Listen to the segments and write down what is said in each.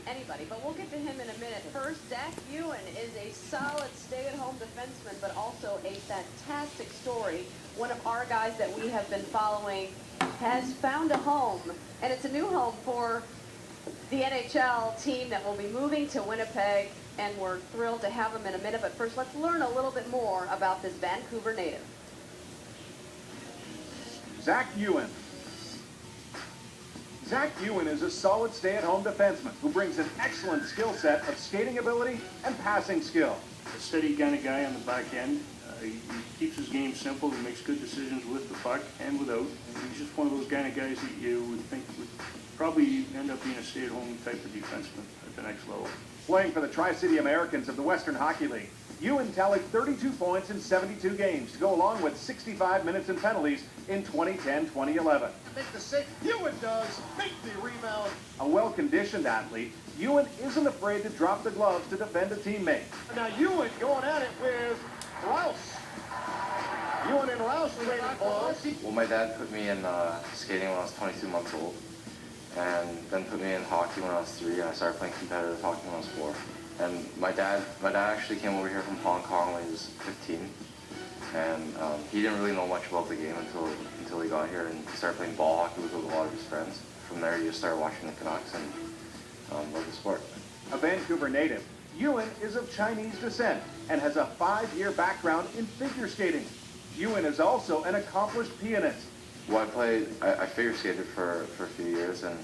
anybody, but we'll get to him in a minute. First, Zach Yuen is a solid stay-at-home defenseman, but also a fantastic story. One of our guys that we have been following has found a home, and it's a new home for the NHL team that will be moving to Winnipeg, and we're thrilled to have him in a minute. But first, let's learn a little bit more about this Vancouver native. Zach Yuen. Zach Yuen is a solid stay-at-home defenseman who brings an excellent skill set of skating ability and passing skill. A steady kind of guy on the back end. He keeps his game simple. He makes good decisions with the puck and without. And he's just one of those kind of guys that you would think would probably end up being a stay-at-home type of defenseman at the next level. Playing for the Tri-City Americans of the Western Hockey League, Yuen tallied 32 points in 72 games to go along with 65 minutes in penalties in 2010-2011. Make the save. Yuen does make the rebound. A well-conditioned athlete, Yuen isn't afraid to drop the gloves to defend a teammate. Now Yuen going at it with Rouse. Yuen and Rouse trading balls. Well, my dad put me in skating when I was 22 months old, and then put me in hockey when I was 3, and I started playing competitive hockey when I was 4. And my dad actually came over here from Hong Kong when he was 15, and he didn't really know much about the game until he got here and started playing ball hockey with a lot of his friends. From there, he just started watching the Canucks and loved the sport. A Vancouver native, Yuen is of Chinese descent and has a 5-year background in figure skating. Yuen is also an accomplished pianist. Well, I figure skated for a few years and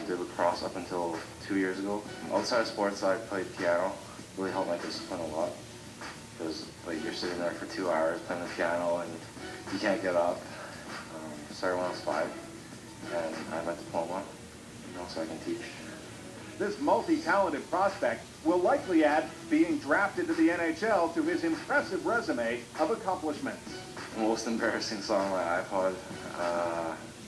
did lacrosse up until 2 years ago. Outside of sports, I played piano. Really helped my discipline a lot. Because like you're sitting there for 2 hours playing the piano and you can't get up. Started when I was 5, and I have my diploma, so I can teach. This multi-talented prospect will likely add being drafted to the NHL to his impressive resume of accomplishments. The most embarrassing song on my iPod,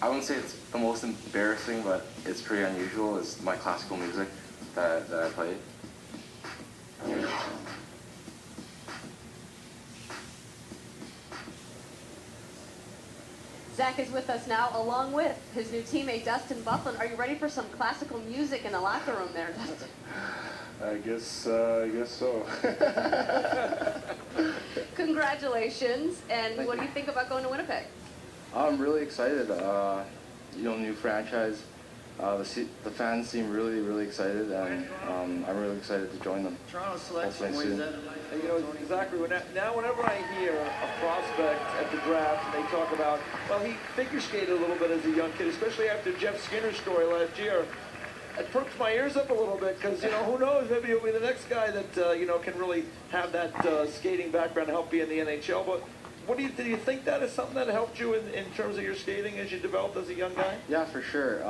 I wouldn't say it's the most embarrassing, but it's pretty unusual, is my classical music that I played. Zach is with us now, along with his new teammate, Dustin Buflin. Are you ready for some classical music in the locker room there, Dustin? I guess so. Congratulations, and what do you think about going to Winnipeg? I'm really excited. New franchise. The fans seem really excited, and I'm really excited to join them. Toronto selection soon. Exactly. Now, whenever I hear a prospect at the draft, and they talk about, well, he figure skated a little bit as a young kid, especially after Jeff Skinner's story last year. It perks my ears up a little bit because, who knows, maybe he'll be the next guy that, can really have that skating background to help be in the NHL. But do you think that is something that helped you in terms of your skating as you developed as a young guy? Yeah, for sure.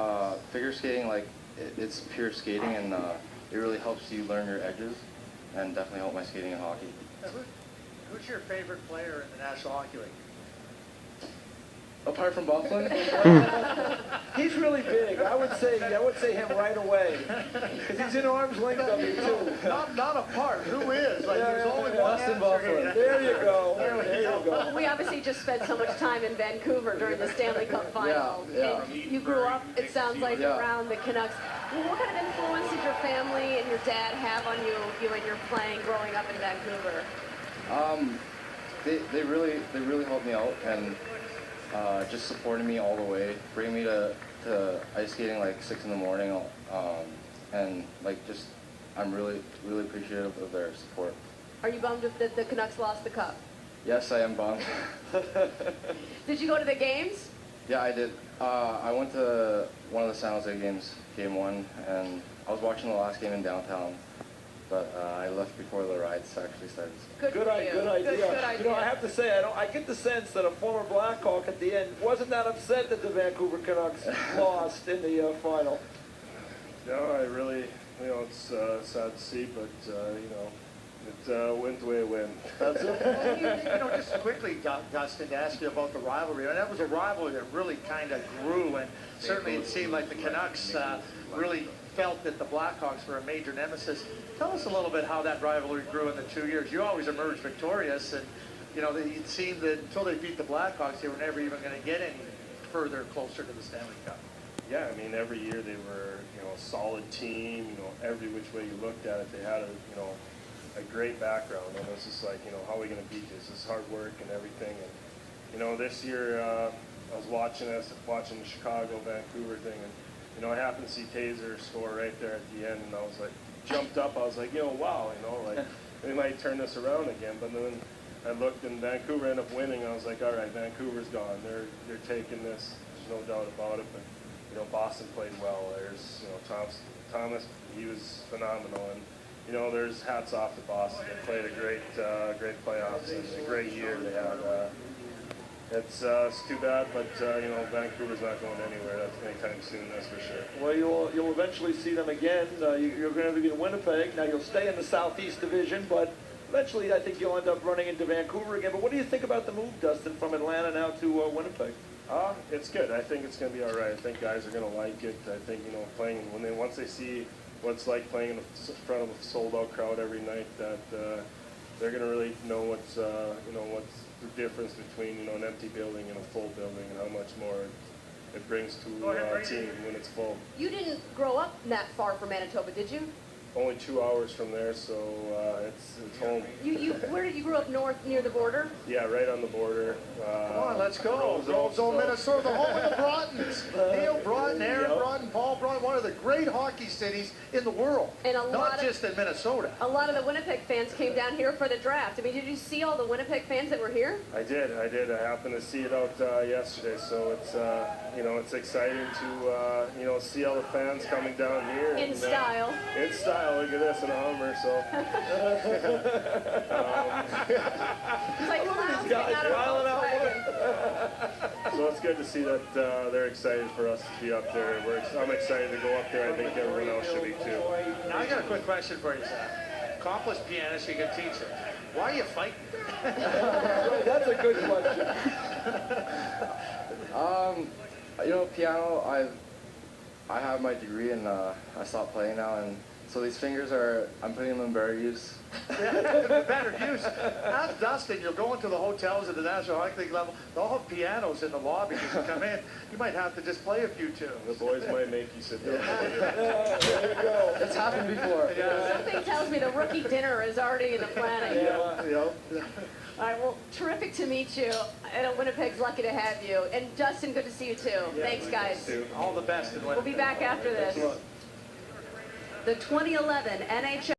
Figure skating, it's pure skating, and it really helps you learn your edges, and definitely helped my skating in hockey. Who's your favorite player in the National Hockey League? Apart from Buflin? He's really big. I would say him right away because he's in arm's length of you too. Not apart. Who is? There's only one Dustin answer. Buflin. There you go. There you go. We obviously just spent so much time in Vancouver during the Stanley Cup final. Yeah. And you grew up, it sounds like, around the Canucks. Well, what kind of influence did your family and your dad have on you and your playing growing up in Vancouver? They really helped me out, and just supporting me all the way, bring me to ice skating 6 in the morning, and I'm really appreciative of their support. Are you bummed that the Canucks lost the cup? Yes, I am bummed. Did you go to the games? Yeah, I did. I went to one of the San Jose games, Game 1, and I was watching the last game in downtown, but I left before the rides actually started. Good idea. Good idea. I have to say, I get the sense that a former Blackhawk at the end wasn't that upset that the Vancouver Canucks lost in the final. No, I really, it's sad to see, but it went the way it went. That's it. Well, just quickly, Dustin, to ask you about the rivalry. And that was a rivalry that really kind of grew, and certainly it seemed like the Canucks really felt that the Blackhawks were a major nemesis. Tell us a little bit how that rivalry grew in the 2 years. You always emerged victorious, and it seemed that until they beat the Blackhawks, they were never even going to get any further closer to the Stanley Cup. Yeah, I mean, every year they were, a solid team, every which way you looked at it, they had a great background, and it was just like, how are we going to beat this? This is hard work and everything, and, this year, I was watching the Chicago, Vancouver thing, and, I happened to see Taser score right there at the end, and I was like, jumped up, I was like, wow, like, they might turn this around again, but then I looked, and Vancouver ended up winning. I was like, all right, Vancouver's gone. They're taking this. There's no doubt about it. But Boston played well. There's Thomas. He was phenomenal. And there's hats off to Boston. They played a great playoffs and a great year they had. It's too bad, but Vancouver's not going anywhere. That's anytime soon. That's for sure. Well, you'll eventually see them again. You're going to be in Winnipeg. Now you'll stay in the Southeast Division, but eventually I think you'll end up running into Vancouver again. But what do you think about the move, Dustin, from Atlanta now to Winnipeg? It's good. I think it's going to be all right. I think guys are going to like it. I think playing once they see what it's like playing in front of a sold-out crowd every night, that they're going to really know what's what's the difference between an empty building and a full building, and how much more it brings to a team when it's full. You didn't grow up that far from Manitoba, did you? Only 2 hours from there, so it's home. Where did you grow up? North, near the border? Yeah, right on the border. Come on, let's go. Roseville, Minnesota, the home of the Broughtons. Neil Broughton, Aaron Broughton, Paul Broughton, one of the great hockey cities in the world. And not just in Minnesota. A lot of the Winnipeg fans came down here for the draft. I mean, did you see all the Winnipeg fans that were here? I did. I happened to see it out yesterday, so it's it's exciting to see all the fans coming down here. In style. In style. Look at this in a Hummer, so. It's like clowns getting out of Volkswagen. So it's good to see that they're excited for us to be up there. I'm excited to go up there. I think everyone else should be too. Now I got a quick question for you, Zach. Accomplished pianist, you can teach it. Why are you fighting? That's a good question. Piano, I have my degree and I stopped playing now, and so these fingers I'm putting them in better use. Better use. Ask Dustin, you'll go into the hotels at the National Hockey League level, they'll have pianos in the lobby as you come in. You might have to just play a few tunes. The boys might make you sit down. There you go. It's happened before. Something tells me the rookie dinner is already in the planning. Yeah. All right, well, terrific to meet you. I know Winnipeg's lucky to have you. And Dustin, good to see you too. Thanks, guys. All the best in Winnipeg. We'll be back after this. The 2011 NHL